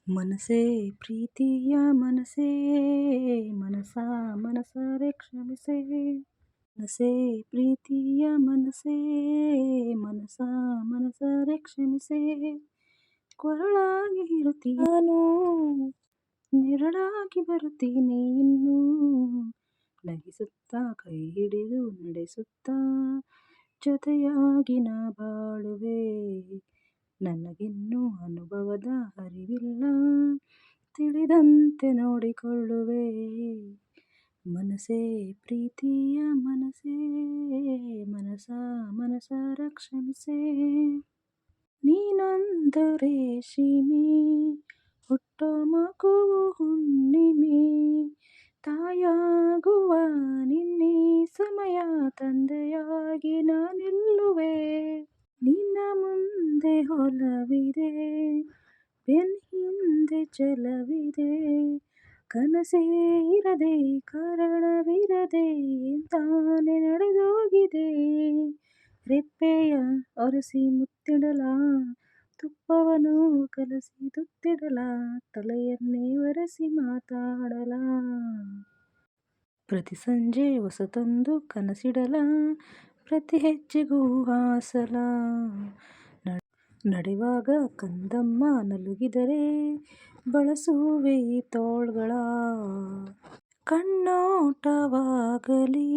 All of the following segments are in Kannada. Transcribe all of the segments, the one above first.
ಮನಸೇ ಪ್ರೀತಿಯ ಮನಸೇ ಮನಸ ಮನಸಾರೆ ಕ್ಷಮಿಸೇ ಮನಸೇ ಪ್ರೀತಿಯ ಮನಸೇ ಮನಸ ಮನಸಾರೆ ಕ್ಷಮಿಸೇ ಕೊರಳಾಗಿ ಇರುತ್ತೀಯಾನು ನೆರಳಾಗಿ ಬರುತ್ತೀನಿ ಇನ್ನು ನಗಿಸುತ್ತಾ ಕೈ ಹಿಡಿದು ನಡೆಸುತ್ತಾ ಜೊತೆಯಾಗಿ ನಾ ಬಾಳುವೆ ನನಗಿನ್ನೂ ಅನುಭವದ ಅರಿವಿಲ್ಲ ತಿಳಿದಂತೆ ನೋಡಿಕೊಳ್ಳುವೆ ಮನಸೇ ಪ್ರೀತಿಯ ಮನಸೇ ಮನಸ ಮನಸಾರ ಕ್ಷಮಿಸೇ ನೀನೊಂದು ರೇಷಿಮೆ ಹುಟ್ಟೋ ಮಗುವು ಹುಣ್ಣಿಮೆ ತಾಯಾಗುವ ನಿನ್ನೆ ಸಮಯ ತಂದೆಯಾಗಿ ನಾನಿಲ್ಲುವೆ ನಿನ್ನ ಮುಂದೆ ಹೊಲವಿದೆ ಬೆನ್ ಹಿಂದೆ ಛಲವಿದೆ ಕನಸೇ ಇರದೆ ಕಾರಣವಿರದೆ ತಾನೇ ನಡೆದೋಗಿದೆ ರೆಪ್ಪೆಯ ಒರೆಸಿ ಮುತ್ತಿಡಲ ತುಪ್ಪವನ್ನು ಕಲಸಿ ತುತ್ತಿಡಲ ತಲೆಯನ್ನೇ ಒರೆಸಿ ಮಾತಾಡಲ ಪ್ರತಿ ಸಂಜೆ ಹೊಸತೊಂದು ಕನಸಿಡಲ ಪ್ರತಿ ಹೆಜ್ಜೆಗೂ ಹಾಸಲ ನಡೆವಾಗ ಕಂದಮ್ಮ ನಲುಗಿದರೆ ಬಳಸುವೆ ತೋಳ್ಗಳ ಕಣ್ಣೋಟವಾಗಲಿ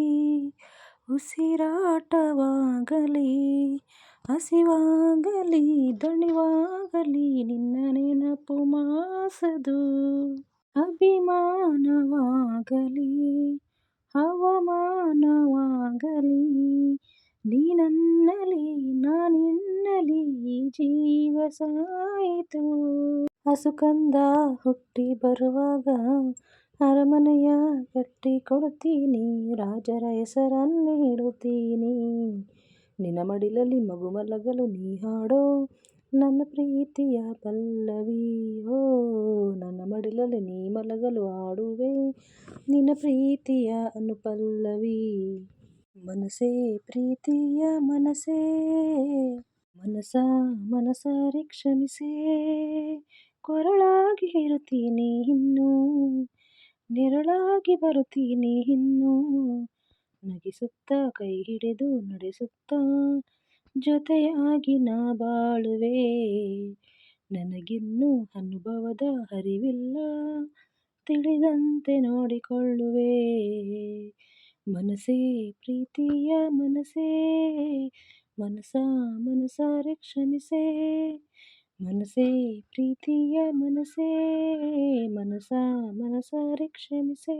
ಉಸಿರಾಟವಾಗಲಿ ಹಸಿವಾಗಲಿ ದಣಿವಾಗಲಿ ನಿನ್ನ ನೆನಪು ಮಾಸದು ಅಭಿಮಾನವಾಗಲಿ ಹವಾಮಾನವಾಗಲಿ ನೀನನ್ನಲಿ ನಾನಿನ್ನಲಿ ಜೀವ ಸಾಯಿತು ಹಸುಕಂದ ಹುಟ್ಟಿ ಬರುವಾಗ ಅರಮನೆಯ ಕಟ್ಟಿ ಕೊಡುತ್ತೀನಿ ರಾಜರ ಹೆಸರನ್ನೇ ಇಡುತ್ತೀನಿ ನಿನ್ನ ಮಡಿಲಲ್ಲಿ ಮಗು ಮಲಗಲು ನೀ ಹಾಡೋ ನನ್ನ ಪ್ರೀತಿಯ ಪಲ್ಲವಿ ಓ ನನ್ನ ಮಡಿಲಲ್ಲಿ ನೀ ಮಲಗಲು ಹಾಡುವೆ ನಿನ್ನ ಪ್ರೀತಿಯ ಅನುಪಲ್ಲವಿ ಮನಸೇ ಪ್ರೀತಿಯ ಮನಸೇ ಮನಸ ಮನಸಾರೆ ಕ್ಷಮಿಸೇ ಕೊರಳಾಗಿ ಇರುತ್ತೀನಿ ಇನ್ನು ನೆರಳಾಗಿ ಬರುತ್ತೀನಿ ಇನ್ನು ನಗಿಸುತ್ತಾ ಕೈ ಹಿಡಿದು ನಡೆಸುತ್ತಾ ಜೊತೆಯಾಗಿ ನಾ ಬಾಳುವೆ ನನಗಿನ್ನೂ ಅನುಭವದ ಅರಿವಿಲ್ಲ ತಿಳಿದಂತೆ ನೋಡಿಕೊಳ್ಳುವೆ ಮನಸೇ ಪ್ರೀತಿಯ ಮನಸೇ ಮನಸ ಮನಸಾರೆ ಕ್ಷಮಿಸೇ ಮನಸೇ ಪ್ರೀತಿಯ ಮನಸೇ ಮನಸ ಮನಸಾರೆ ಕ್ಷಮಿಸೇ